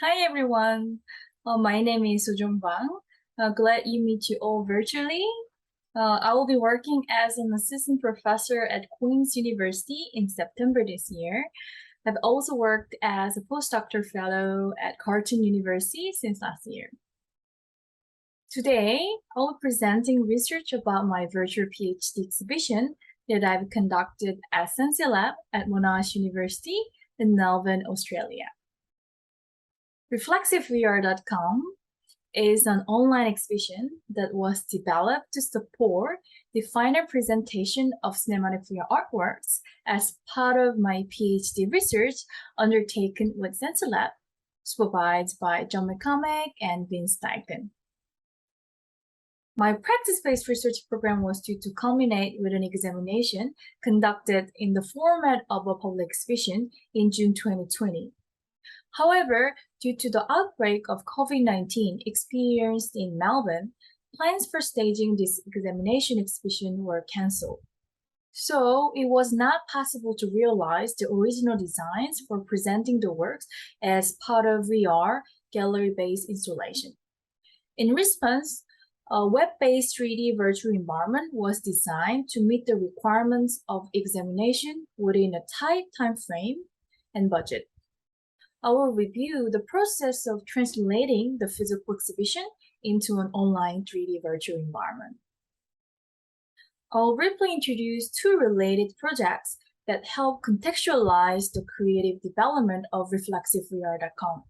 Hi everyone, my name is Sojung Bahng. Glad you meet you all virtually. I will be working as an assistant professor at Queen's University in September this year. I've also worked as a postdoctoral fellow at Carleton University since last year. Today, I'll be presenting research about my virtual PhD exhibition that I've conducted at Sensei Lab at Monash University in Melbourne, Australia. ReflexiveVR.com is an online exhibition that was developed to support the final presentation of cinematic VR artworks as part of my PhD research undertaken with Sensei Lab, supervised by John McCormack and Vincent. Dziekan. My practice-based research program was due to culminate with an examination conducted in the format of a public exhibition in June 2020. However, due to the outbreak of COVID-19 experienced in Melbourne, plans for staging this examination exhibition were cancelled. So it was not possible to realize the original designs for presenting the works as part of VR gallery-based installation. In response, a web-based 3D virtual environment was designed to meet the requirements of examination within a tight time frame and budget. I will review the process of translating the physical exhibition into an online 3D virtual environment. I'll briefly introduce two related projects that help contextualize the creative development of ReflexiveVR.com.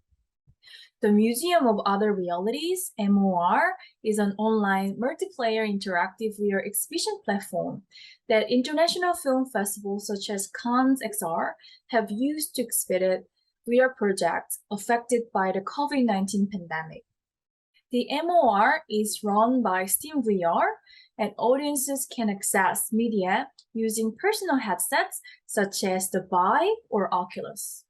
The Museum of Other Realities, MOR, is an online multiplayer interactive VR exhibition platform that international film festivals such as Cannes XR have used to exhibit VR projects affected by the COVID-19 pandemic. The MOR is run by Steam VR, and audiences can access media using personal headsets such as the Vive or Oculus.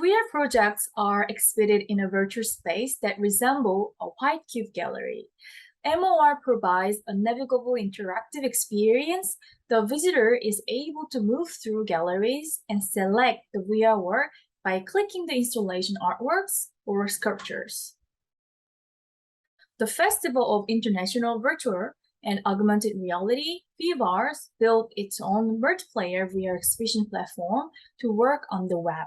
VR projects are exhibited in a virtual space that resemble a white cube gallery. MOR provides a navigable interactive experience. The visitor is able to move through galleries and select the VR work by clicking the installation artworks or sculptures. The Festival of International Virtual and Augmented Reality, FIVARS, built its own multiplayer VR exhibition platform to work on the web.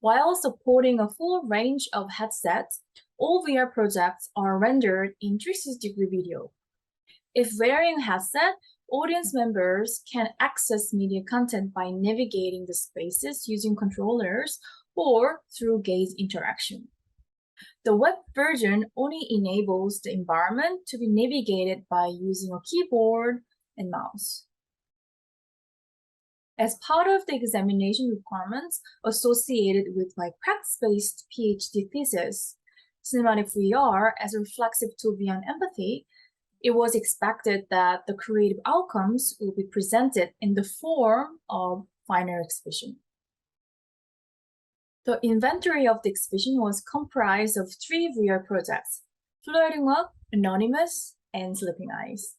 While supporting a full range of headsets, all VR projects are rendered in 360-degree video. If wearing a headset, audience members can access media content by navigating the spaces using controllers or through gaze interaction. The web version only enables the environment to be navigated by using a keyboard and mouse. As part of the examination requirements associated with my practice-based PhD thesis, Cinematic VR as a reflexive tool beyond empathy, it was expected that the creative outcomes will be presented in the form of final exhibition. The inventory of the exhibition was comprised of 3 VR projects: Floating Up, Anonymous, and Sleeping Eyes.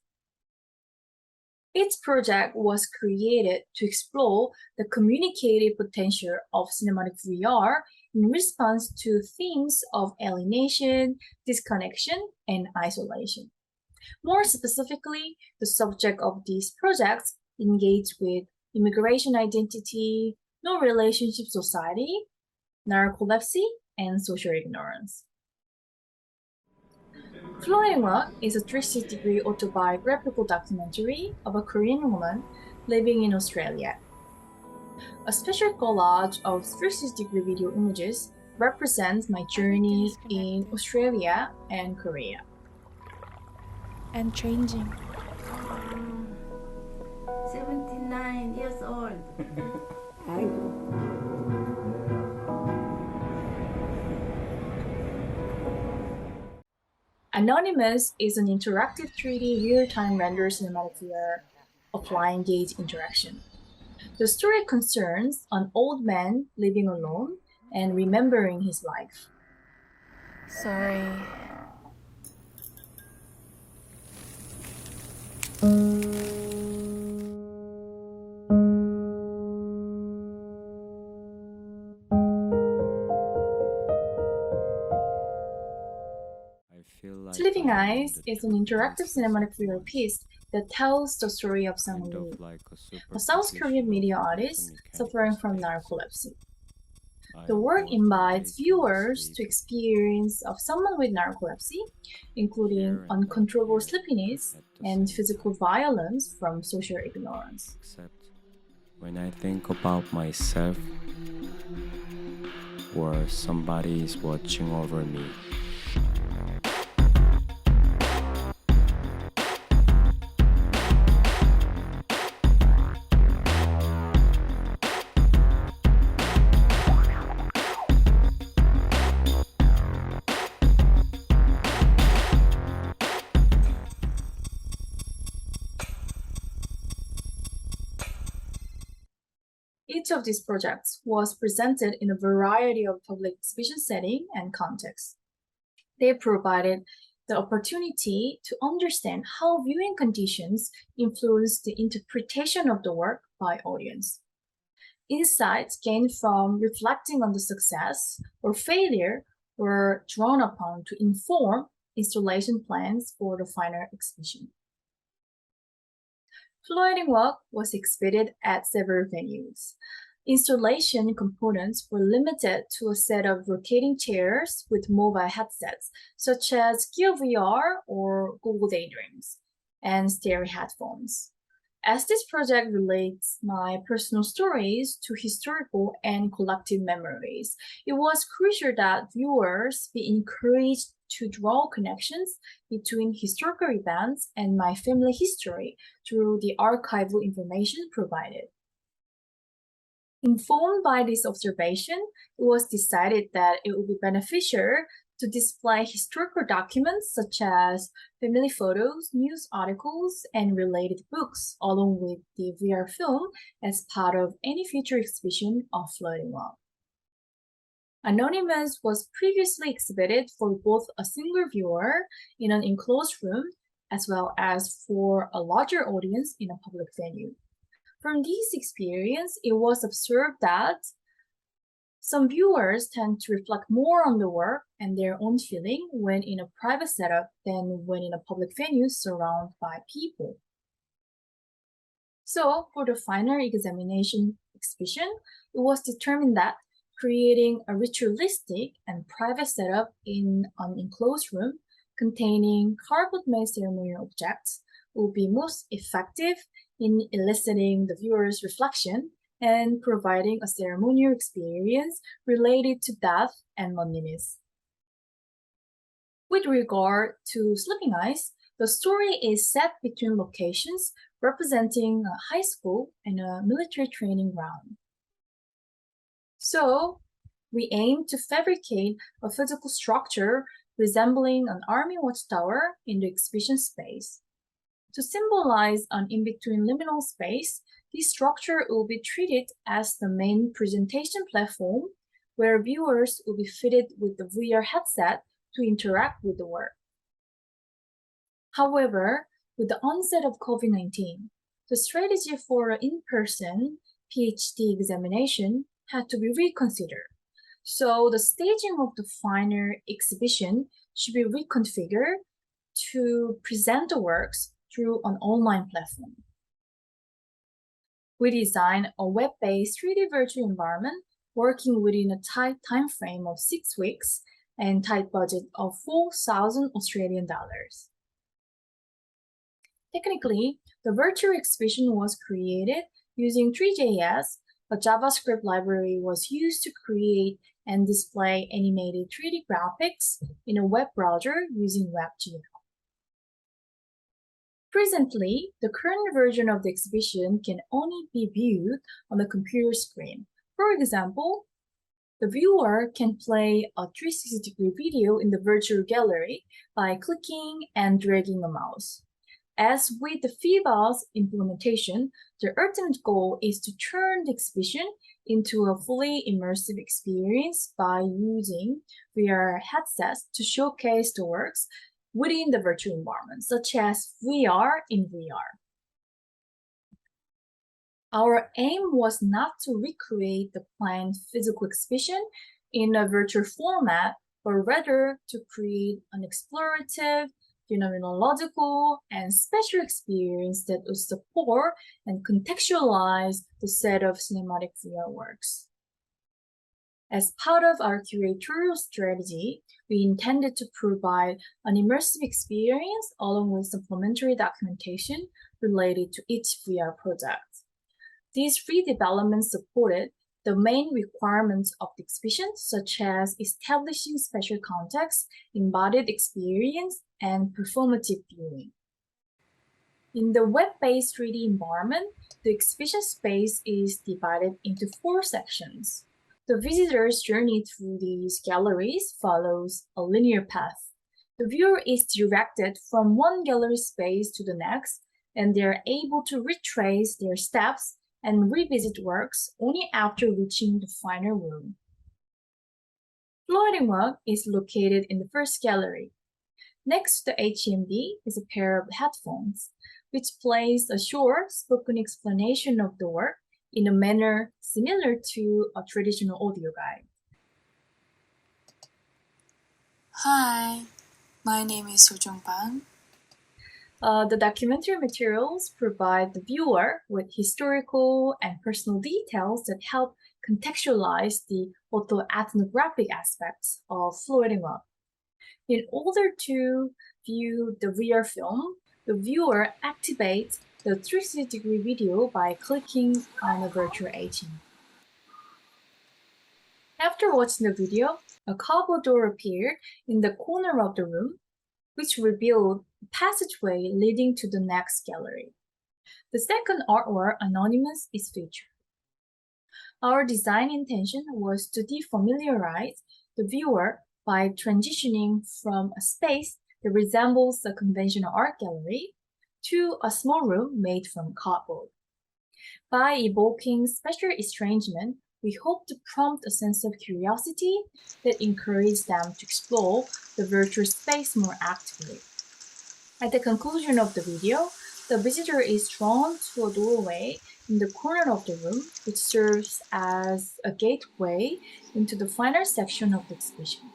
Each project was created to explore the communicative potential of cinematic VR in response to themes of alienation, disconnection, and isolation. More specifically, the subject of these projects engage with immigration identity, no relationship society, narcolepsy, and social ignorance. Floating Up is a 360-degree autobiographical documentary of a Korean woman living in Australia. A special collage of 360-degree video images represents my journey in Australia and Korea. And changing. 79 years old. Anonymous is an interactive 3D real-time render cinematic VR applying gaze interaction. The story concerns an old man living alone and remembering his life. Sorry. Sleeping Eyes is an interactive cinematic thriller piece that tells the story of Sang-woo, a South Korean media artist suffering from narcolepsy. The work invites viewers to experience of someone with narcolepsy, including uncontrollable sleepiness and physical violence from social ignorance. Except when I think about myself, or somebody is watching over me. Each of these projects was presented in a variety of public exhibition setting and contexts. They provided the opportunity to understand how viewing conditions influence the interpretation of the work by audience. Insights gained from reflecting on the success or failure were drawn upon to inform installation plans for the final exhibition. Floating walk was exhibited at several venues. Installation components were limited to a set of rotating chairs with mobile headsets, such as Gear VR or Google Daydreams, and stereo headphones. As this project relates my personal stories to historical and collective memories, it was crucial that viewers be encouraged to draw connections between historical events and my family history through the archival information provided. Informed by this observation, it was decided that it would be beneficial to display historical documents such as family photos, news articles, and related books, along with the VR film as part of any future exhibition of Floating Walk. Anonymous was previously exhibited for both a single viewer in an enclosed room as well as for a larger audience in a public venue. From this experience, it was observed that some viewers tend to reflect more on the work and their own feeling when in a private setup than when in a public venue surrounded by people. So, for the final examination exhibition, it was determined that creating a ritualistic and private setup in an enclosed room containing cardboard-made ceremonial objects will be most effective in eliciting the viewer's reflection and providing a ceremonial experience related to death and loneliness. With regard to Sleeping Eyes, the story is set between locations representing a high school and a military training ground. So, we aim to fabricate a physical structure resembling an army watchtower in the exhibition space. To symbolize an in-between liminal space, this structure will be treated as the main presentation platform, where viewers will be fitted with the VR headset to interact with the work. However, with the onset of COVID-19, the strategy for an in-person PhD examination had to be reconsidered. So the staging of the final exhibition should be reconfigured to present the works through an online platform. We designed a web-based 3D virtual environment working within a tight time frame of 6 weeks and tight budget of 4,000 Australian dollars. Technically, the virtual exhibition was created using 3JS. A JavaScript library was used to create and display animated 3D graphics in a web browser using WebGL. Presently, the current version of the exhibition can only be viewed on the computer screen. For example, the viewer can play a 360-degree video in the virtual gallery by clicking and dragging a mouse. As with the FIBA's implementation, the ultimate goal is to turn the exhibition into a fully immersive experience by using VR headsets to showcase the works within the virtual environment, such as VR in VR. Our aim was not to recreate the planned physical exhibition in a virtual format, but rather to create an explorative, phenomenological, and special experience that would support and contextualize the set of cinematic VR works. As part of our curatorial strategy, we intended to provide an immersive experience along with supplementary documentation related to each VR project. These redevelopments supported the main requirements of the exhibition, such as establishing special context, embodied experience, and performative viewing. In the web-based 3D environment, the exhibition space is divided into 4 sections. The visitor's journey through these galleries follows a linear path. The viewer is directed from one gallery space to the next, and they are able to retrace their steps and revisit works only after reaching the final room. Floating work is located in the first gallery. Next to the HMD is a pair of headphones, which plays a short spoken explanation of the work in a manner similar to a traditional audio guide. Hi, my name is Sojung Bahng. The documentary materials provide the viewer with historical and personal details that help contextualize the autoethnographic aspects of floating work. In order to view the VR film, the viewer activates the 360-degree video by clicking on a virtual agent. After watching the video, a cardboard door appeared in the corner of the room, which revealed a passageway leading to the next gallery. The second artwork, Anonymous, is featured. Our design intention was to defamiliarize the viewer by transitioning from a space that resembles a conventional art gallery to a small room made from cardboard. By evoking special estrangement, we hope to prompt a sense of curiosity that encourages them to explore the virtual space more actively. At the conclusion of the video, the visitor is drawn to a doorway in the corner of the room, which serves as a gateway into the final section of the exhibition.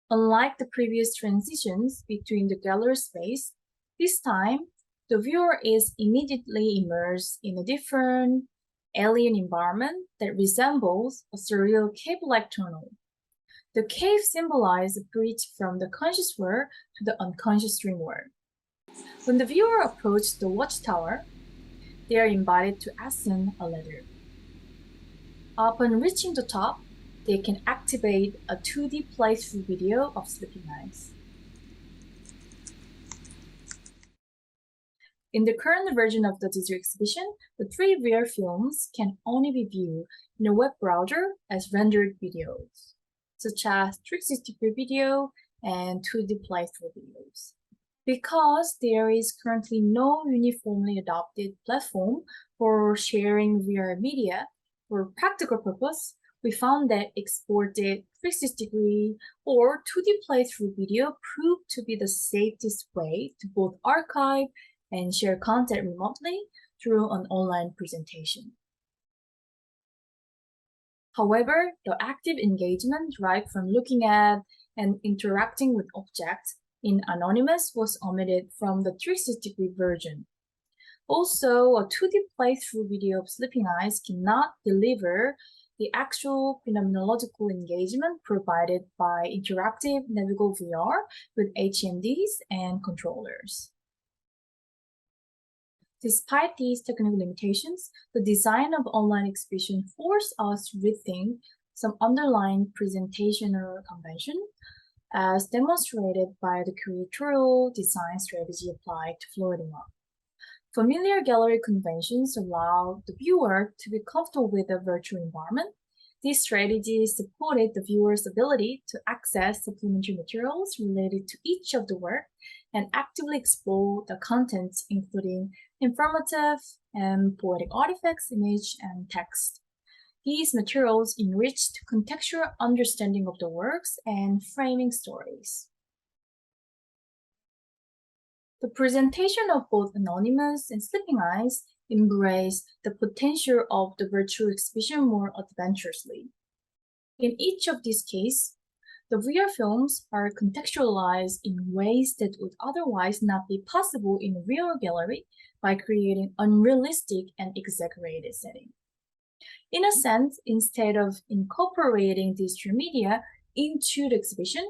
Unlike the previous transitions between the gallery space, this time the viewer is immediately immersed in a different, alien environment that resembles a surreal cave-like tunnel. The cave symbolizes a bridge from the conscious world to the unconscious dream world. When the viewer approaches the watchtower, they are invited to ascend a ladder. Upon reaching the top, they can activate a 2D playthrough video of Sleeping Eyes. In the current version of the digital exhibition, the 3 VR films can only be viewed in a web browser as rendered videos, such as 360-degree video and 2D playthrough videos. Because there is currently no uniformly adopted platform for sharing VR media, for practical purpose, we found that exported 360-degree or 2D playthrough video proved to be the safest way to both archive and share content remotely through an online presentation. However, the active engagement derived from looking at and interacting with objects in Anonymous was omitted from the 360-degree version. Also, a 2D playthrough video of Sleeping Eyes cannot deliver the actual phenomenological engagement provided by interactive Navigo VR with HMDs and controllers. Despite these technical limitations, the design of online exhibition forced us to rethink some underlying presentational convention, as demonstrated by the curatorial design strategy applied to floating work. Familiar gallery conventions allow the viewer to be comfortable with a virtual environment. This strategy supported the viewer's ability to access supplementary materials related to each of the work and actively explore the contents, including informative and poetic artifacts, image, and text. These materials enriched contextual understanding of the works and framing stories. The presentation of both Anonymous and Sleeping Eyes embrace the potential of the virtual exhibition more adventurously. In each of these cases, the VR films are contextualized in ways that would otherwise not be possible in a real gallery by creating unrealistic and exaggerated settings. In a sense, instead of incorporating digital media into the exhibition,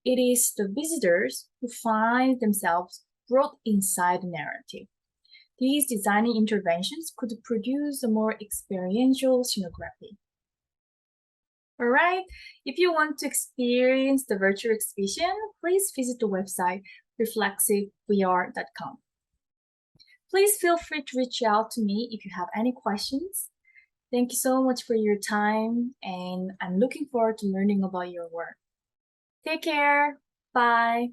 it is the visitors who find themselves brought inside the narrative. These designing interventions could produce a more experiential scenography. Alright, if you want to experience the virtual exhibition, please visit the website reflexivevr.com. Please feel free to reach out to me if you have any questions. Thank you so much for your time, and I'm looking forward to learning about your work. Take care. Bye.